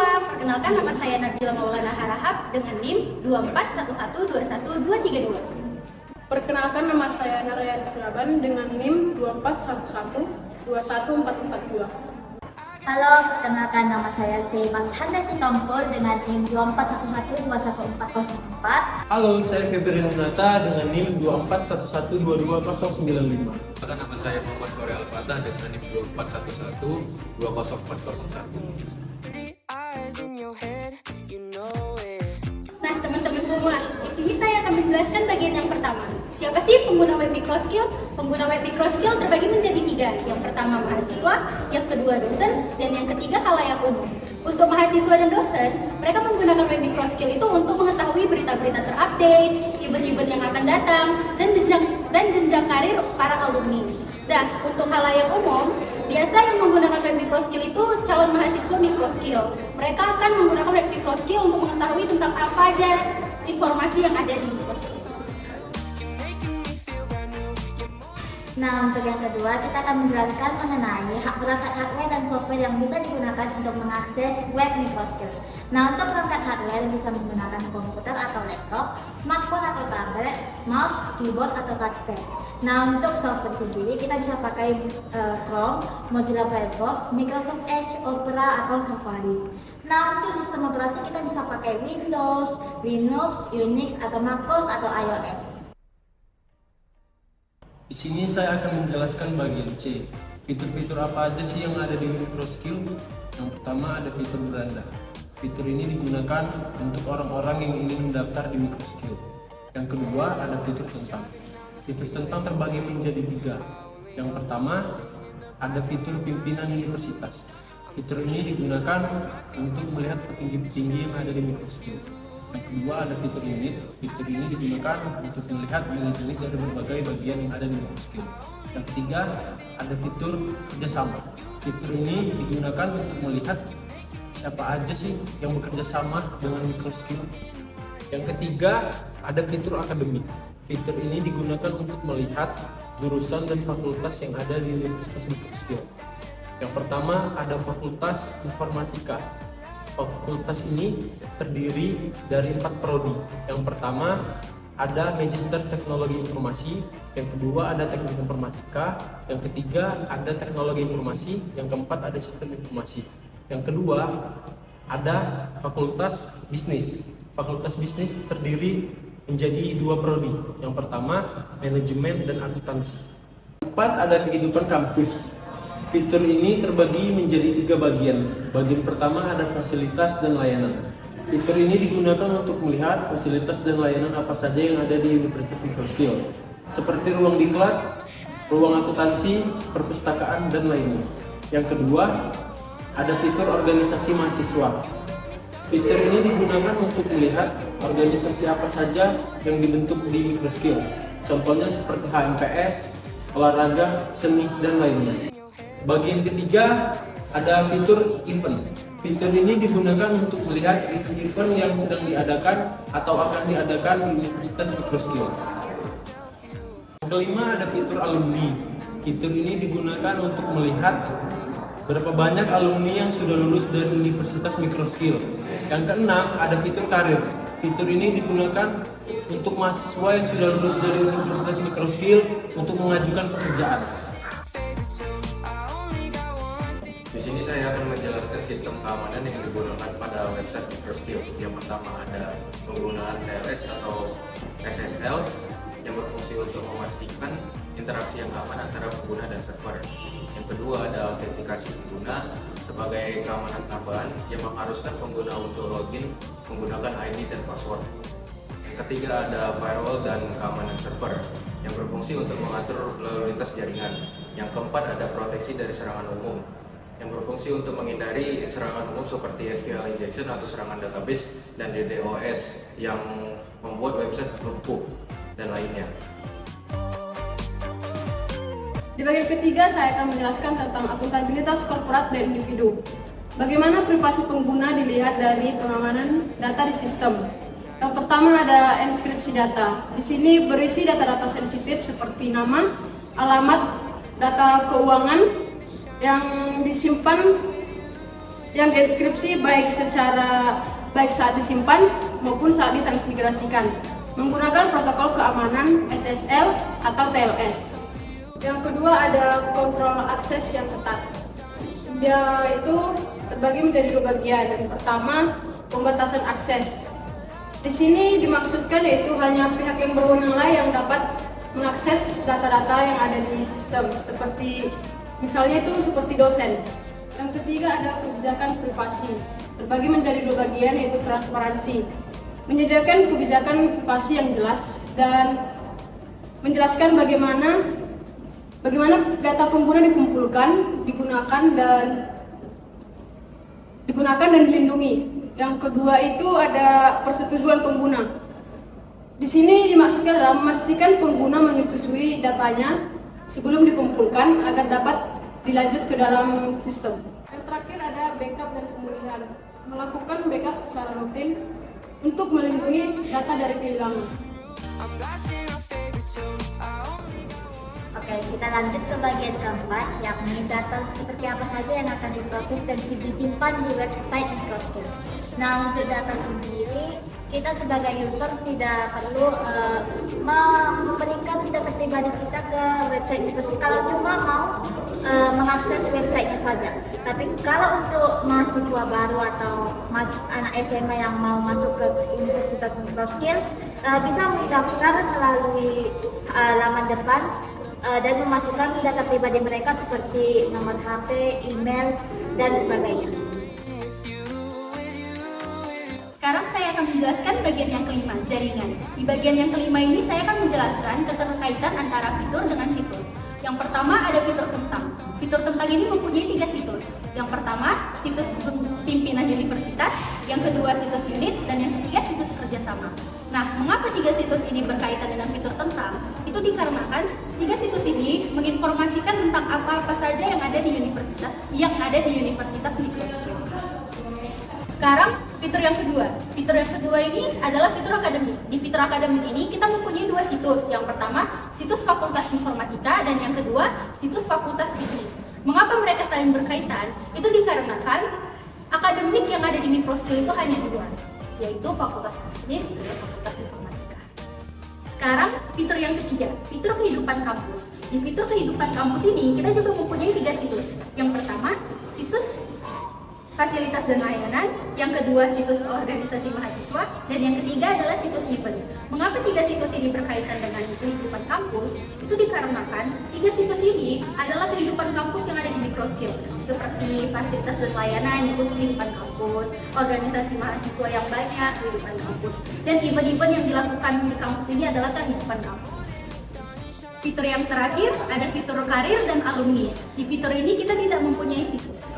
mahasiswa, perkenalkan nama saya Nabila Maulana Harahap dengan NIM 241121232. Perkenalkan nama saya Narayani Siraban dengan NIM 241121442. Halo, perkenalkan nama saya Seimas Handa Sitompul dengan NIM 241121404. Halo, saya Febri Renata dengan NIM 241122095. Nama saya Muhammad Korea Al-Fatah dengan NIM 241120401. Nah, teman-teman semua, di sini saya akan menjelaskan bagian yang pertama. Siapa sih pengguna web microskill? Pengguna web microskill terbagi menjadi 3. Yang pertama mahasiswa, yang kedua dosen, dan yang ketiga khalayak umum. Untuk mahasiswa dan dosen, mereka menggunakan web microskill itu untuk mengetahui berita-berita terupdate, event-event yang akan datang, dan jenjang karir para alumni. Dan untuk khalayak umum, biasa yang menggunakan web microskill itu calon mahasiswa microskill. Mereka akan menggunakan web microskill untuk mengetahui tentang apa aja informasi yang ada di microskill. Nah, untuk yang kedua, kita akan menjelaskan mengenai perangkat hardware dan software yang bisa digunakan untuk mengakses web microskill. Nah, untuk perangkat hardware bisa menggunakan komputer atau laptop, smartphone atau tablet, mouse, keyboard atau touchpad. Nah, untuk software sendiri kita bisa pakai Chrome, Mozilla Firefox, Microsoft Edge, Opera atau Safari. Nah, untuk sistem operasi kita bisa pakai Windows, Linux, Unix atau MacOS atau iOS. Di sini saya akan menjelaskan bagian C. Fitur-fitur apa aja sih yang ada di microskill? Yang pertama ada fitur beranda. Fitur ini digunakan untuk orang-orang yang ingin mendaftar di microskill. Yang kedua ada fitur tentang. Fitur tentang terbagi menjadi 3. Yang pertama ada fitur pimpinan universitas. Fitur ini digunakan untuk melihat petinggi-petinggi yang ada di microskill. Yang kedua ada fitur unit. Fitur ini digunakan untuk melihat unit-unit dari berbagai bagian yang ada di microskill. Yang ketiga ada fitur kerjasama. Fitur ini digunakan untuk melihat siapa aja sih yang bekerja sama dengan microskill. Yang ketiga ada fitur akademik. Fitur ini digunakan untuk melihat jurusan dan fakultas yang ada di universitas microskill. Yang pertama ada fakultas informatika. Fakultas ini terdiri dari 4 prodi. Yang pertama ada Magister Teknologi Informasi, yang kedua ada Teknik Informatika, yang ketiga ada Teknologi Informasi, yang keempat ada Sistem Informasi. Yang kedua ada Fakultas Bisnis. Fakultas Bisnis terdiri menjadi 2 prodi. Yang pertama Manajemen dan Akuntansi. Keempat ada Kehidupan Kampus. Fitur ini terbagi menjadi 3 bagian. Bagian pertama ada fasilitas dan layanan. Fitur ini digunakan untuk melihat fasilitas dan layanan apa saja yang ada di Universitas Microskill, seperti ruang diklat, ruang akuntansi, perpustakaan, dan lainnya. Yang kedua, ada fitur organisasi mahasiswa. Fitur ini digunakan untuk melihat organisasi apa saja yang dibentuk di Microskill. Contohnya seperti HMPS, olahraga, seni, dan lainnya. Bagian ketiga ada fitur event. Fitur ini digunakan untuk melihat event-event yang sedang diadakan atau akan diadakan di Universitas Microskill. Yang kelima ada fitur alumni. Fitur ini digunakan untuk melihat berapa banyak alumni yang sudah lulus dari Universitas Microskill. Yang keenam ada fitur karir. Fitur ini digunakan untuk mahasiswa yang sudah lulus dari Universitas Microskill untuk mengajukan pekerjaan. Di sini saya akan menjelaskan sistem keamanan yang digunakan pada website microskill. Yang pertama ada penggunaan TLS atau SSL yang berfungsi untuk memastikan interaksi yang aman antara pengguna dan server. Yang kedua ada autentikasi pengguna sebagai keamanan tambahan yang mengharuskan pengguna untuk login menggunakan ID dan password. Yang ketiga ada firewall dan keamanan server yang berfungsi untuk mengatur lalu lintas jaringan. Yang keempat ada proteksi dari serangan umum yang berfungsi untuk menghindari serangan umum seperti SQL injection atau serangan database dan DDoS yang membuat website lumpuh dan lainnya. Di bagian ketiga saya akan menjelaskan tentang akuntabilitas korporat dan individu. Bagaimana privasi pengguna dilihat dari pengamanan data di sistem. Yang pertama ada enskripsi data. Di sini berisi data-data sensitif seperti nama, alamat, data keuangan yang disimpan yang deskripsi baik saat disimpan maupun saat ditransmigrasikan menggunakan protokol keamanan SSL atau TLS. Yang kedua ada kontrol akses yang ketat. Yaitu terbagi menjadi dua bagian. Yang pertama, pembatasan akses. Di sini dimaksudkan yaitu hanya pihak yang berwenanglah yang dapat mengakses data-data yang ada di sistem, misalnya seperti dosen. Yang ketiga ada kebijakan privasi. Terbagi menjadi dua bagian yaitu transparansi. Menyediakan kebijakan privasi yang jelas dan menjelaskan bagaimana data pengguna dikumpulkan, digunakan dan dilindungi. Yang kedua itu ada persetujuan pengguna. Di sini dimaksudkan adalah memastikan pengguna menyetujui datanya sebelum dikumpulkan agar dapat dilanjut ke dalam sistem. Yang terakhir ada backup dan pemulihan. Melakukan backup secara rutin untuk melindungi data dari kehilangan. Oke, kita lanjut ke bagian keempat, yakni data seperti apa saja yang akan diproses dan disimpan di website Microskill. Nah, untuk data sendiri, kita sebagai user tidak perlu memberikan data pribadi kita ke website Microskill kalau cuma mau mengakses websitenya saja. Tapi kalau untuk mahasiswa baru atau anak SMA yang mau masuk ke Universitas Microskill, bisa mendaftar melalui laman depan dan memasukkan data pribadi mereka seperti nomor HP, email, dan sebagainya. Sekarang saya akan menjelaskan bagian yang kelima, jaringan. Di bagian yang kelima ini saya akan menjelaskan keterkaitan antara fitur dengan situs. Yang pertama ada fitur tentang. Fitur tentang ini mempunyai 3 situs. Yang pertama, situs pimpinan universitas, yang kedua situs unit, dan yang ketiga situs kerjasama. Nah, mengapa 3 situs ini berkaitan dengan fitur tentang? Itu dikarenakan 3 situs ini menginformasikan tentang apa-apa saja yang ada di Universitas Microskill. Sekarang fitur yang kedua. Fitur yang kedua ini adalah fitur akademik. Di fitur akademik ini kita mempunyai 2 situs. Yang pertama, situs Fakultas Informatika, dan yang kedua, situs Fakultas Bisnis. Mengapa mereka saling berkaitan? Itu dikarenakan akademik yang ada di Microskill itu hanya 2, yaitu Fakultas Bisnis dan Fakultas Informatika. Sekarang fitur yang ketiga, fitur kehidupan kampus. Di fitur kehidupan kampus ini kita juga mempunyai 3 situs. Yang pertama, situs fasilitas dan layanan, yang kedua situs organisasi mahasiswa, dan yang ketiga adalah situs event. Mengapa 3 situs ini berkaitan dengan kehidupan kampus? Itu dikarenakan 3 situs ini adalah kehidupan kampus yang ada di Microskill, seperti fasilitas dan layanan itu kehidupan kampus, organisasi mahasiswa yang banyak kehidupan kampus, dan event-event yang dilakukan di kampus ini adalah kehidupan kampus. Fitur yang terakhir ada fitur karir dan alumni. Di fitur ini kita tidak mempunyai situs.